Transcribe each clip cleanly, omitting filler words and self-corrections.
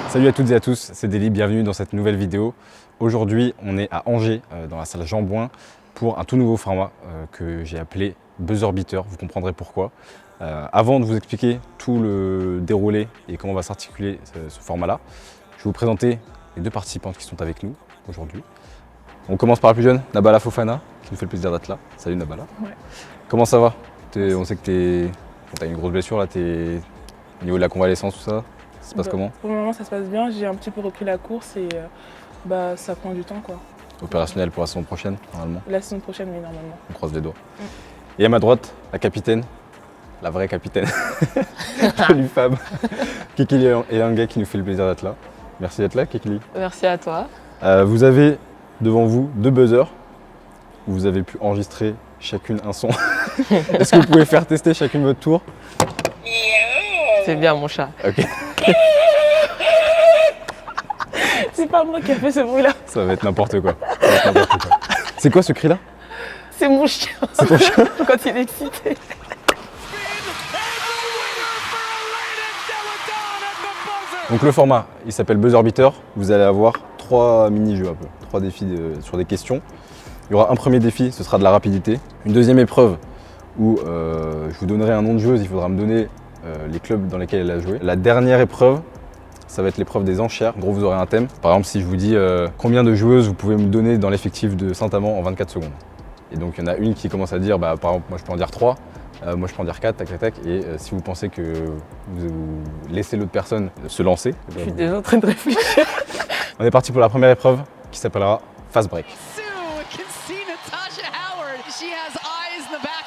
Salut à toutes et à tous, c'est Deli, bienvenue dans cette nouvelle vidéo. Aujourd'hui, on est à Angers, dans la salle Jean Bouin, pour un tout nouveau format que j'ai appelé Buzzer Beater, vous comprendrez pourquoi. Avant de vous expliquer tout le déroulé et comment va s'articuler ce format-là, je vais vous présenter les deux participantes qui sont avec nous aujourd'hui. On commence par la plus jeune, Nabala Fofana, qui nous fait le plaisir d'être là. Salut Nabala. Ouais. Comment ça va? On sait que t'as une grosse blessure là, t'es au niveau de la convalescence, tout ça. Ça se passe comment? Pour le moment, ça se passe bien. J'ai un petit peu repris la course et ça prend du temps, quoi. Opérationnel pour la saison prochaine, normalement. La saison prochaine, oui, normalement. On croise les doigts. Et à ma droite, la capitaine, la vraie capitaine de l'UFAB, Kekili Elanga, qui nous fait le plaisir d'être là. Merci d'être là, Kekili. Merci à toi. Vous avez devant vous deux buzzers où vous avez pu enregistrer chacune un son. Est-ce que vous pouvez faire tester chacune votre tour? C'est bien mon chat. Ok. C'est pas moi qui a fait ce bruit-là. Ça va être n'importe quoi. C'est quoi ce cri-là? C'est mon chien. C'est ton chien? Quand il est excité. Donc le format, il s'appelle Buzzer Beater. Vous allez avoir 3 mini-jeux un peu, 3 défis sur des questions. Il y aura un premier défi, ce sera de la rapidité. Une deuxième épreuve où je vous donnerai un nom de joueuse, il faudra me donner les clubs dans lesquels elle a joué. La dernière épreuve, ça va être l'épreuve des enchères. En gros, vous aurez un thème. Par exemple, si je vous dis combien de joueuses vous pouvez me donner dans l'effectif de Saint-Amand en 24 secondes. Et donc, il y en a une qui commence à dire, par exemple, moi je peux en dire 3, moi je peux en dire 4, tac, tac, tac. Et si vous pensez que vous laissez l'autre personne se lancer. Je suis déjà en train de réfléchir. On est parti pour la première épreuve qui s'appellera Fast Break.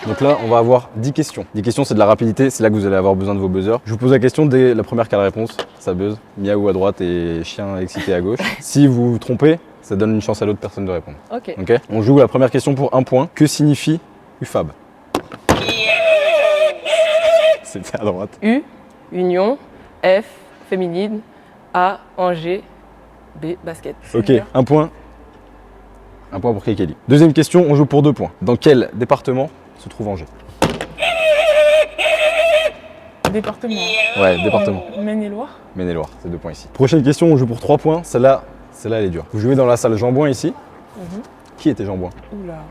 Donc là, on va avoir 10 questions. 10 questions, c'est de la rapidité, c'est là que vous allez avoir besoin de vos buzzers. Je vous pose la question dès la première qui a la réponse, ça buzz. Miaou à droite et chien excité à gauche. Si vous vous trompez, ça donne une chance à l'autre personne de répondre. Ok. Ok. On joue la première question pour 1 point. Que signifie UFAB? C'était à droite. U, Union. F, féminine. A, Angers. B, basket. Ok, 1 point. 1 point pour Kekeli. Deuxième question, on joue pour 2 points. Dans quel département se trouve Angers? Département. Ouais, département. Maine-et-Loire. Maine-et-Loire, c'est 2 points ici. Prochaine question, on joue pour 3 points. Celle-là, elle est dure. Vous jouez dans la salle Jean Bouin ici. Qui était Jean Bouin? Oula.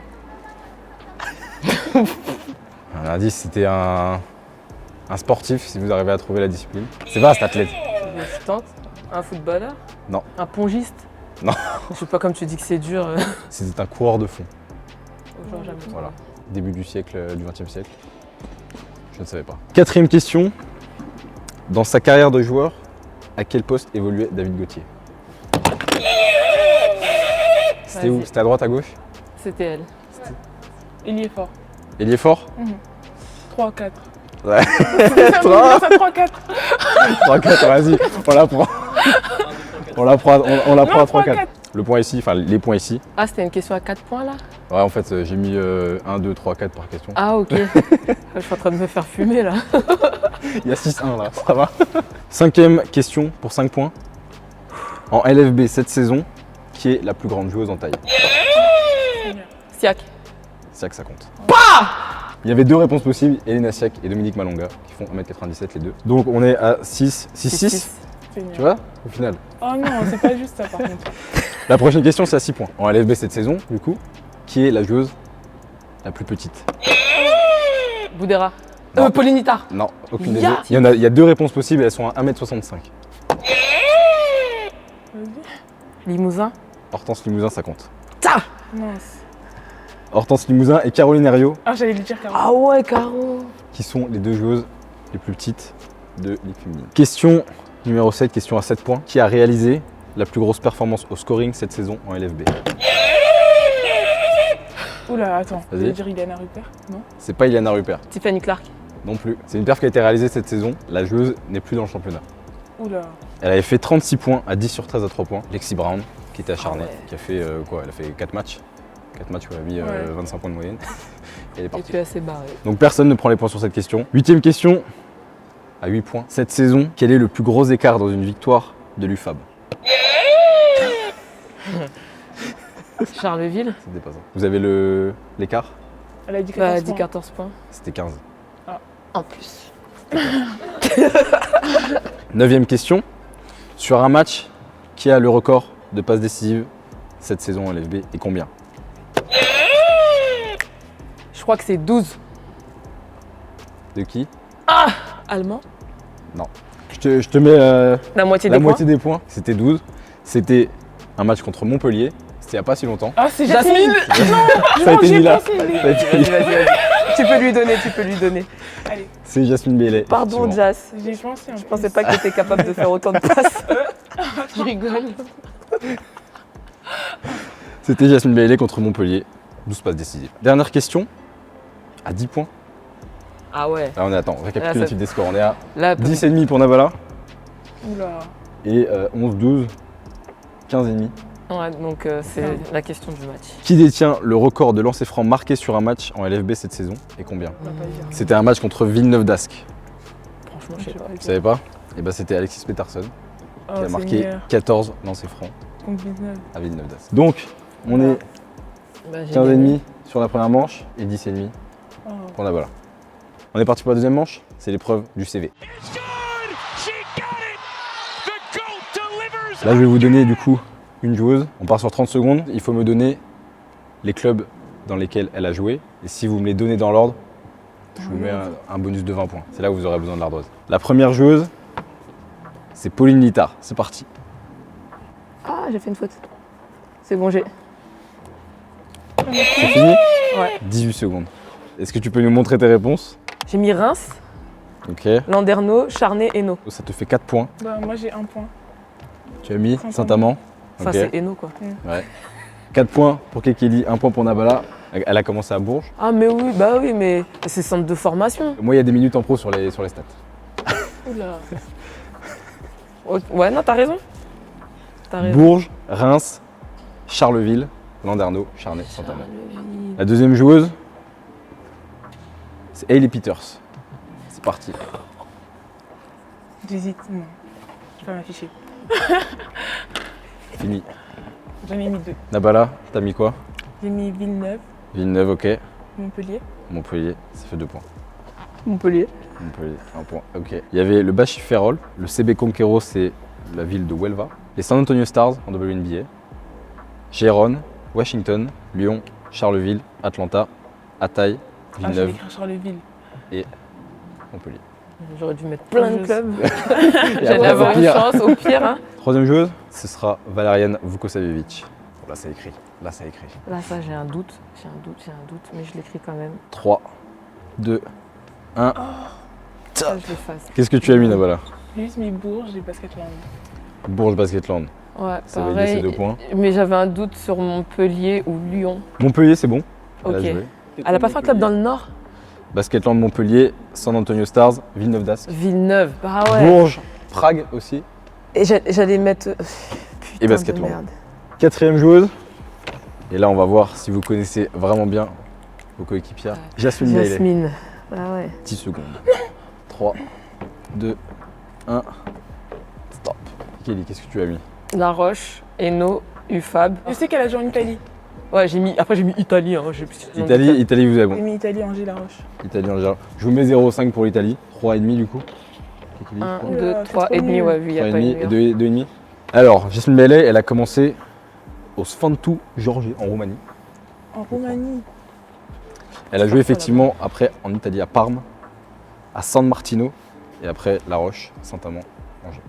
Un indice, c'était un sportif, si vous arrivez à trouver la discipline. C'est vaste, athlète. Une assistante. Un footballeur. Non. Un pongiste. Non. Je sais pas, comme tu dis que c'est dur. C'était un coureur de fond. Genre, jamais. Voilà. Début du siècle, du XXe siècle. Je ne savais pas. Quatrième question. Dans sa carrière de joueur, à quel poste évoluait David Gauthier? C'était où? C'était à droite, à gauche? C'était elle. Il y est fort. Ailier fort? 3-4. Ouais. Ça 3-4. 3-4, vas-y, on la prend. On la prend à 3-4. Le point ici, enfin les points ici. Ah, c'était une question à 4 points là? Ouais, en fait, j'ai mis 1, 2, 3, 4 par question. Ah, ok. Je suis en train de me faire fumer là. Il y a 6-1 là, ça va. Cinquième question pour 5 points. En LFB cette saison, qui est la plus grande joueuse en taille? Siak. Siak, ça compte. Il y avait 2 réponses possibles, Elena Siak et Dominique Malonga, qui font 1m97 les deux. Donc on est à 6-6. Tu vois, au final. Oh non, c'est pas juste ça par contre. La prochaine question, c'est à 6 points. En LFB cette saison, du coup, qui est la joueuse la plus petite? Boudera. Non. Pauline Ittard. Non, aucune des Ya. deux. Il y a 2 réponses possibles et elles sont à 1m65. Vas-y. Limousin. Hortense Limousin, ça compte. Ta. Mince. Hortense Limousin et Caroline Herriot, Ah, j'allais lui dire Caro. Ah ouais, Caro. qui sont les 2 joueuses les plus petites de Ligue féminine. Question numéro 7, question à 7 points. Qui a réalisé la plus grosse performance au scoring cette saison en LFB? Oula, attends. Je Vas-y. vais dire Iliana Rupert, non? C'est pas Iliana Rupert, Tiffany Clark. non plus. C'est une perf qui a été réalisée cette saison. La joueuse n'est plus dans le championnat. Oula. Elle avait fait 36 points à 10 sur 13 à 3 points. Lexi Brown, qui était acharnée, ouais. qui a fait quoi? Elle a fait 4 matchs. 4 matchs où elle a mis 25 points de moyenne. Et elle est Et partie. puis elle s'est barrée. Donc personne ne prend les points sur cette question. 8ème question, à 8 points. Cette saison, quel est le plus gros écart dans une victoire de l'UFAB? Charleville. C'était pas ça. Vous avez l'écart? Elle a dit 14 points. 14 points. C'était 15. Ah. En plus. 9e question. Sur un match, qui a le record de passes décisives cette saison en LFB et combien? Je crois que c'est 12. De qui? Allemand. Je te mets La moitié la des moitié des points. C'était 12. C'était un match contre Montpellier. C'était il n'y a pas si longtemps. Ah, c'est Jasmine. Jasmine. Ça a été j'ai mis là. pensé, Ça a été Vas-y, mis. vas-y. Tu peux lui donner. Allez, C'est Jasmine Bailey. Pardon, effectivement. Jas. j'ai pensé. Je pensais pas que tu étais capable de faire autant de passes. Je rigole. C'était Jasmine Bailey contre Montpellier. 12 passes décisives. Dernière question. À 10 points. Ah ouais. Là, on est, attends, récapitulatif des scores. On est à Là, 10,5 pour Navala Oula. et 11, 12, 15,5. Ouais, donc c'est la question du match. Qui détient le record de lancers francs marqués sur un match en LFB cette saison et combien? On va pas dire. C'était un match contre Villeneuve d'Ascq. Franchement, je sais pas. Vous savez pas? Et ben c'était Alexis Peterson Oh, qui a c'est marqué meilleur. 14 lancers francs Contre 19. à Villeneuve d'Ascq. Donc, on est Bah, j'ai 15,5 gagné. sur la première manche et 10,5 Oh. pour Navala. On est parti pour la deuxième manche. C'est l'épreuve du CV. It's good! She got it! The GOAT delivers! Là, je vais vous donner du coup une joueuse. On part sur 30 secondes. Il faut me donner les clubs dans lesquels elle a joué. Et si vous me les donnez dans l'ordre, je vous mets un bonus de 20 points. C'est là où vous aurez besoin de l'ardoise. La première joueuse, c'est Pauline Littard. C'est parti. Ah, j'ai fait une faute. C'est bon, j'ai. C'est fini? Ouais. 18 secondes. Est-ce que tu peux nous montrer tes réponses? J'ai mis Reims, Ok. Landerneau, Charnay, Hainaut. Ça te fait 4 points. Bah, moi, j'ai un point. Tu as mis Saint-Amand. Saint-Amand. Enfin, Ok. c'est Hainaut, quoi. Ouais. 4 points pour Kekeli, 1 point pour Nabala. Elle a commencé à Bourges. Ah, mais oui, bah oui, mais c'est centre de formation. Moi, il y a des minutes en pro sur les stats. Oula. Oh, ouais, non, t'as raison. T'as raison. Bourges, Reims, Charleville, Landerneau, Charnay, Saint-Amand. Charleville. La deuxième joueuse, c'est Hailey Peters. C'est parti. J'hésite. Non. Je vais pas m'afficher. Fini. J'en ai mis 2. Nabala, t'as mis quoi? J'ai mis Villeneuve, Villeneuve, ok. Montpellier. Montpellier, ça fait 2 points. Montpellier. Montpellier, 1 point. Ok. Il y avait le Bachif Ferrol, le CB Conquero, c'est la ville de Huelva. Les San Antonio Stars en WNBA. Gérone, Washington, Lyon, Charleville, Atlanta, Ataï, Ah, j'allais Villeneuve, écrire Charleville. Montpellier. J'aurais dû mettre plein de Je clubs. Et J'allais après, avoir au une pire. chance, au pire. Hein. Troisième joueuse, ce sera Valériane Vukosavevic. Bon, là, ça écrit. Là, ça écrit. Là, ça, j'ai un doute, mais je l'écris quand même. 3, 2, 1. Ça, je l'efface. Qu'est-ce que tu as mis, Nabala? J'ai juste mis Bourges et Basketland. Bourges Basketland. Ouais, Ça va laisser pareil. 2 points. Mais j'avais un doute sur Montpellier ou Lyon. Montpellier, c'est bon. Elle a Ok. joué. Elle a pas fait un club dans le Nord? Basketland, Montpellier, San Antonio Stars, Villeneuve d'Ascq. Villeneuve, bah ouais. Bourges, Prague aussi. Et j'allais mettre. Putain Et Basketland. de merde. Quatrième joueuse. Et là, on va voir si vous connaissez vraiment bien vos coéquipières. Ouais. Jasmine Bailey. Jasmine. Bah ouais. 10 secondes. 3, 2, 1. Stop. Kelly, qu'est-ce que tu as mis? La Roche, Hainaut, UFAB. Je sais qu'elle a joué en Italie. Ouais, après j'ai mis Italie. Hein. Italie, vous avez J'ai bon. mis Italie, Angers, La Roche. Italie en général. Je vous mets 0,5 pour l'Italie. 3,5 du coup. Kelly, 1, trois. 2, Oula, 3 c'est et trop demi, nul. ouais, vu, il n'y a pas 3,5 une et meilleure. 2,5. Alors, Jasmine Bailey, elle a commencé au Sfântu George en Roumanie. En Roumanie. Elle a joué effectivement après en Italie à Parme, à San Martino et après La Roche, Saint-Amand, Angers.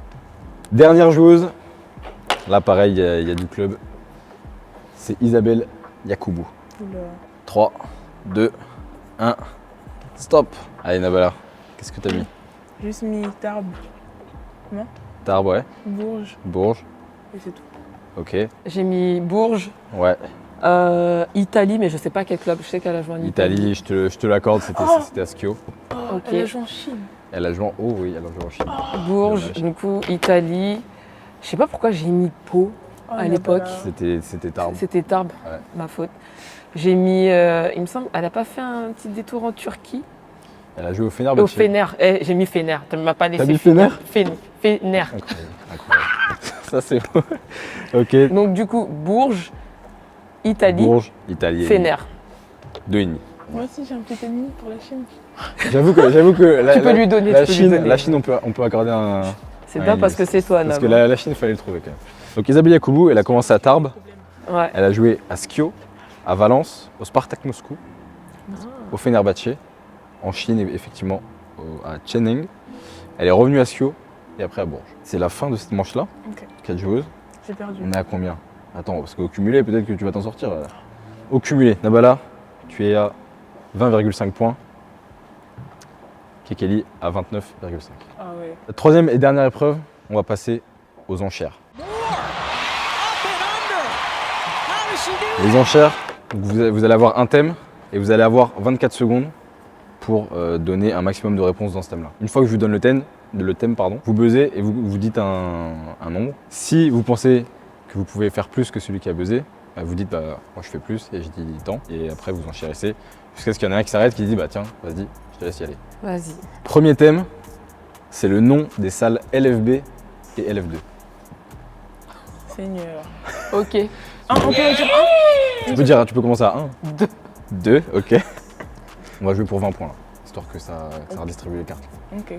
Dernière joueuse, là pareil, il y a du club, c'est Isabelle Yacoubou. Oula. 3, 2, 1, stop. Allez Nabala, qu'est-ce que t'as mis? J'ai juste mis Tarbes, Tarbes, ouais. Bourges Bourges, et c'est tout. ok. J'ai mis Bourges, Ouais, Italie, mais je sais pas quel club. Je sais qu'elle a joué en Italie. Italie, je te l'accorde, c'était à Schio. Oh, Ok. elle a joué en Chine. Elle a joué en... Oh oui, elle a joué en Chine. Bourges, Dommage. du coup, Italie. Je sais pas pourquoi j'ai mis Pau. Oh, À il y a l'époque. pas- C'était Tarbes. C'était Tarbes, Ouais. ma faute. J'ai mis, il me semble, elle a pas fait un petit détour en Turquie? Elle a joué au Au Fenerbahçe. Fener. J'ai mis Fener. Tu ne m'as pas laissé. mis finir. Fener Fener. Incroyable, incroyable. Ça c'est beau. Ok. Donc du coup, Bourges, Italie, Bourges, Italie. Fener. 2,5. Moi aussi, j'ai un petit ennemi pour la Chine. J'avoue que Tu peux lui donner, la tu peux lui donner. Chine, on peut accorder un. C'est Ouais, bien parce que c'est toi, Parce Nam. que la Chine, il fallait le trouver quand même. Donc Isabelle Yacoubou, elle a commencé à Tarbes, Ouais. elle a joué à Skio, à Valence, au Spartak Moscou, au Fenerbahçe, en Chine effectivement à Cheneng. Elle est revenue à Skio et après à Bourges. C'est la fin de cette manche-là, Ok. 4 joueuses. J'ai perdu. On est à combien? Attends, parce qu'au cumulé, peut-être que tu vas t'en sortir. Là. Au cumulé, Nabala, tu es à 20,5 points. Kekeli à 29,5. Ah ouais. La troisième et dernière épreuve, on va passer aux enchères. Les enchères, donc vous allez avoir un thème et vous allez avoir 24 secondes pour donner un maximum de réponses dans ce thème-là. Une fois que je vous donne le thème, vous buzzez et vous dites un nombre. Si vous pensez que vous pouvez faire plus que celui qui a buzzé, bah, vous dites moi je fais plus et je dis tant et après vous enchérissez jusqu'à ce qu'il y en ait un qui s'arrête qui dit tiens vas-y je te laisse y aller. Vas-y. Premier thème, c'est le nom des salles LFB et LF2. Seigneur. Ok. On peut dire Tu peux commencer à 1. 2, ok. On va jouer pour 20 points là, histoire que ça redistribue les cartes. un. Ok.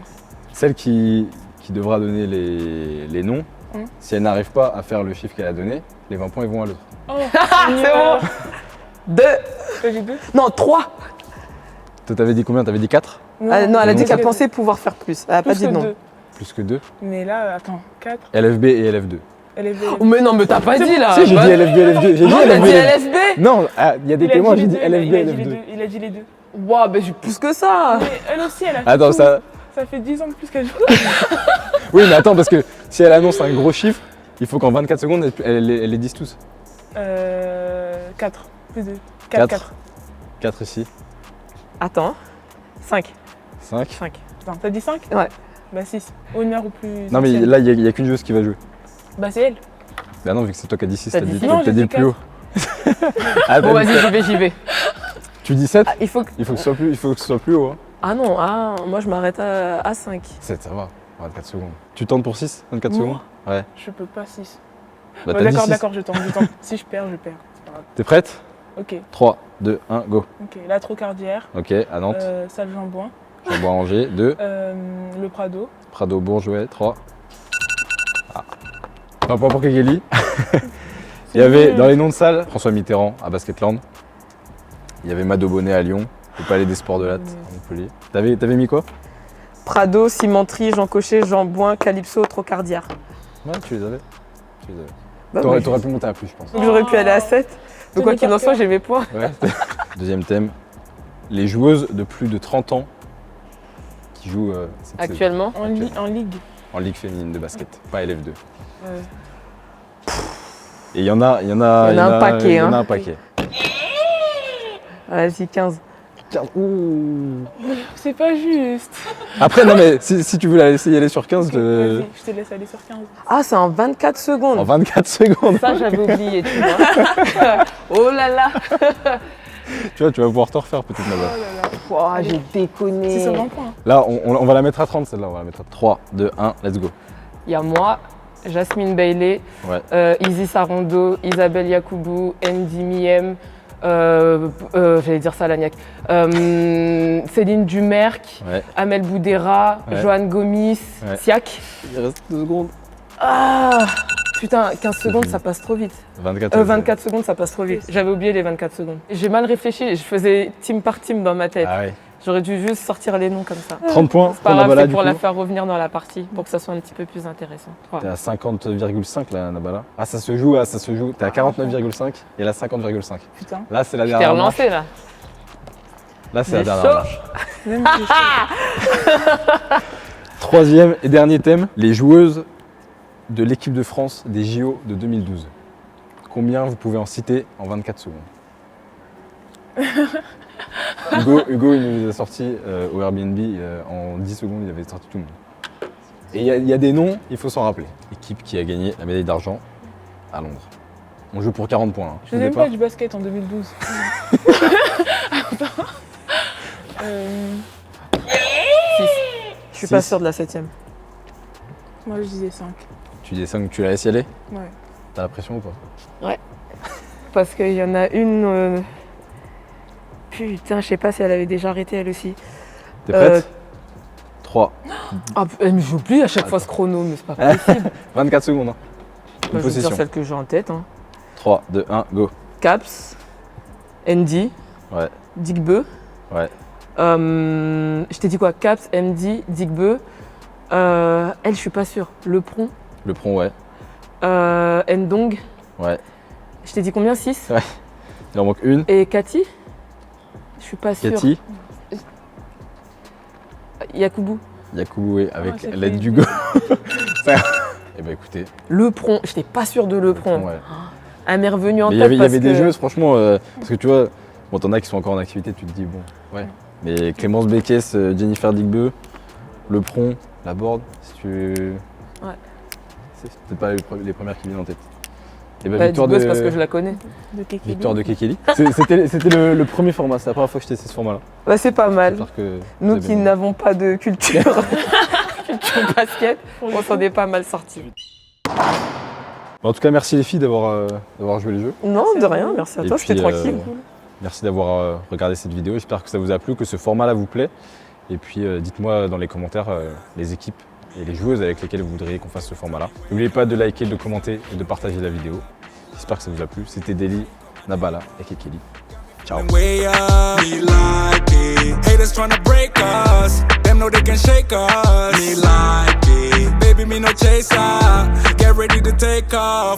Celle qui devra donner les noms, si elle n'arrive pas à faire le chiffre qu'elle a donné, les 20 points ils vont à l'autre. Oh, C'est bon. 2. J'ai 2. Non, 3. Toi t'avais dit combien? T'avais dit 4? Non, elle a dit Non. qu'elle pensait pouvoir faire plus. Elle a pas Plus dit que non. 2. Plus que 2. Mais là, attends, 4. LFB et LF2. Elle est Oh, mais non, mais t'as pas dit là. Si j'ai Bah, dit LFB, LF2, j'ai dit non, t'as LFB. dit LFB. Non, il y a des témoins, j'ai dit LFB, LF2. Il a dit les deux. Waouh, mais j'ai plus que ça. Mais elle aussi, elle a fait Attends, tout. ça. Ça fait 10 ans de plus qu'elle joue. Oui, mais attends, parce que si elle annonce un gros chiffre, il faut qu'en 24 secondes, elle les dise tous. 4. Plus 2. 4. 4. 4 ici. Attends. 5. 5. 5. Attends, t'as dit 5? Ouais. Bah 6. Honneur ou plus. Non, mais ancienne. là, il n'y a qu'une joueuse qui va jouer. Bah c'est elle. Bah non, vu que c'est toi qui as dit 6, T'as t'as dit dit, six. Non, t'as j'ai dit dit plus haut. Ah, Bon, t'as dit vas-y, j'y vais. Tu dis 7? Il faut que... Il faut que ce soit plus haut. Hein. Ah non, moi je m'arrête à 5. 7, ça va. 24 secondes. Tu tentes pour 6? 24 Moi secondes? Ouais. Je peux pas 6. Bah, t'as dit D'accord, 6. d'accord, je tente. Si je perds, je perds. C'est pas grave. T'es prête? Ok, 3, 2, 1, go. ok. La Trocardière, Ok, à Nantes. Salle Jean-Bouin, Jean-Bois Angers. 2. le Prado. Prado Bourgeois. 3. Ah. Un point pour Kekeli. Il y avait dans les noms de salles François Mitterrand à Basketland. Il y avait Mado Bonnet à Lyon. Le Palais des Sports de Latte à Montpellier. T'avais mis quoi? Prado, Cimenterie, Jean Cochet, Jean Bouin, Calypso, Trocardière. Ouais, tu les avais. Bah, T'aurais moi, pu monter à plus, je pense. J'aurais pu aller à 7. Donc quoi Tenez qu'il en par soit, cœur. j'ai mes points. Ouais. Deuxième thème. Les joueuses de plus de 30 ans qui jouent cette saison. Actuellement. En ligue. En Ligue féminine de basket, pas LF2. Ouais. Et il y en a Il y en a un paquet, Il y en a hein. un paquet. Vas-y, 15. C'est pas juste. Après, non, mais si tu veux la laisser y aller sur 15, Ok, vas-y, je te laisse aller sur 15. Ah, c'est en 24 secondes. en 24 secondes, Ça, j'avais oublié, tu vois. Oh là là. tu vois, tu vas pouvoir te refaire peut-être Oh là-bas. là là. Oh, j'ai déconné. C'est sur 20 points. Là, on va la mettre à 30 celle-là, on va la mettre à 3, 2, 1, let's go. Il y a moi, Jasmine Bailey, Ouais. Isis Arondo, Isabelle Yacoubou, Andy Miem, j'allais dire ça à Lagnac, Céline Dumerc, Ouais. Amel Boudera, Ouais. Joanne Gomis, Ouais. Siak. Il reste 2 secondes. Ah putain, 15 secondes, ça passe trop vite. 24 24 secondes, ça passe trop vite. J'avais oublié les 24 secondes. J'ai mal réfléchi, je faisais team par team dans ma tête. Ah ouais. J'aurais dû juste sortir les noms comme ça. 30 points C'est pas pour grave, Nabala c'est du pour coup. la faire revenir dans la partie, pour que ça soit un petit peu plus intéressant. Voilà. T'es à 50,5 là, Nabala. Ah, ça se joue. T'es à 49,5 et là 50,5. Putain. Là, c'est la Je t'ai dernière manche. relancé là. Là, c'est la Mais dernière chaud. manche. Même si je- Troisième et dernier thème, les joueuses de l'équipe de France des JO de 2012. Combien vous pouvez en citer en 24 secondes? Hugo, il nous les a sortis au Airbnb en 10 secondes, il avait sorti tout le monde. Et il y a des noms, il faut s'en rappeler. Équipe qui a gagné la médaille d'argent à Londres. On joue pour 40 points. Hein. Je faisais même pas du basket en 2012. Attends. 6. Je suis pas Six. sûre de la 7ème. Moi, je disais 5. Tu dis 5, tu la laisses y aller? Ouais. T'as la pression ou pas? Parce qu'il y en a une. Putain, je sais pas si elle avait déjà arrêté elle aussi. T'es prête 3, Ah, mais j'oublie à chaque fois ce chrono, mais c'est pas possible. 24 secondes. Hein. Bah, je vais possession. dire celle que j'ai en tête. Hein. 3, 2, 1, go. Caps, Andy, Ouais, Digbeu. ouais. Je t'ai dit quoi? Caps, MD, Digbeu. Elle, je suis pas sûre. Lepron, Le prompt, ouais. Ndong. Ouais. Je t'ai dit combien? 6. Il en manque une. Et Cathy? Je suis pas sûre. Cathy, Yakubu. Yacoubou, oui, avec c'est l'aide fait. du go. Eh ben écoutez, Lepron, j'étais pas sûre de Lepron. ouais. Elle m'est revenue en Mais tête il y parce avait des que- jeux, franchement, parce que tu vois, bon, t'en as qui sont encore en activité, tu te dis, bon, ouais. Mais Clémence Békès, Jennifer Digbeu, Le Pron, La Borde, si tu. Ouais. C'est peut-être pas les premières qui viennent en tête. Et ben, Bah, victoire Digbeu, de. c'est parce que je la connais. De Kekeli. Victoire de Kekeli. C'était le premier format, c'est la première fois que je testais ce format-là. Bah, c'est pas mal. J'espère que Nous vous qui avez aimé. n'avons pas de culture, culture basket, on s'en est pas mal sortis. En tout cas, merci les filles d'avoir joué les jeux. Non, Merci de à rien, vous. merci à Et toi, puis, c'était tranquille. Merci d'avoir regardé cette vidéo. J'espère que ça vous a plu, que ce format-là vous plaît. Et puis, dites-moi dans les commentaires les équipes et les joueuses avec lesquelles vous voudriez qu'on fasse ce format-là. N'oubliez pas de liker, de commenter et de partager la vidéo. J'espère que ça vous a plu. C'était Deli, Nabala et Kekeli. Ciao. Way up, me like it. Haters tryna break us. Them know they can shake us. Me like it. Baby, me no chaser. Get ready to take off.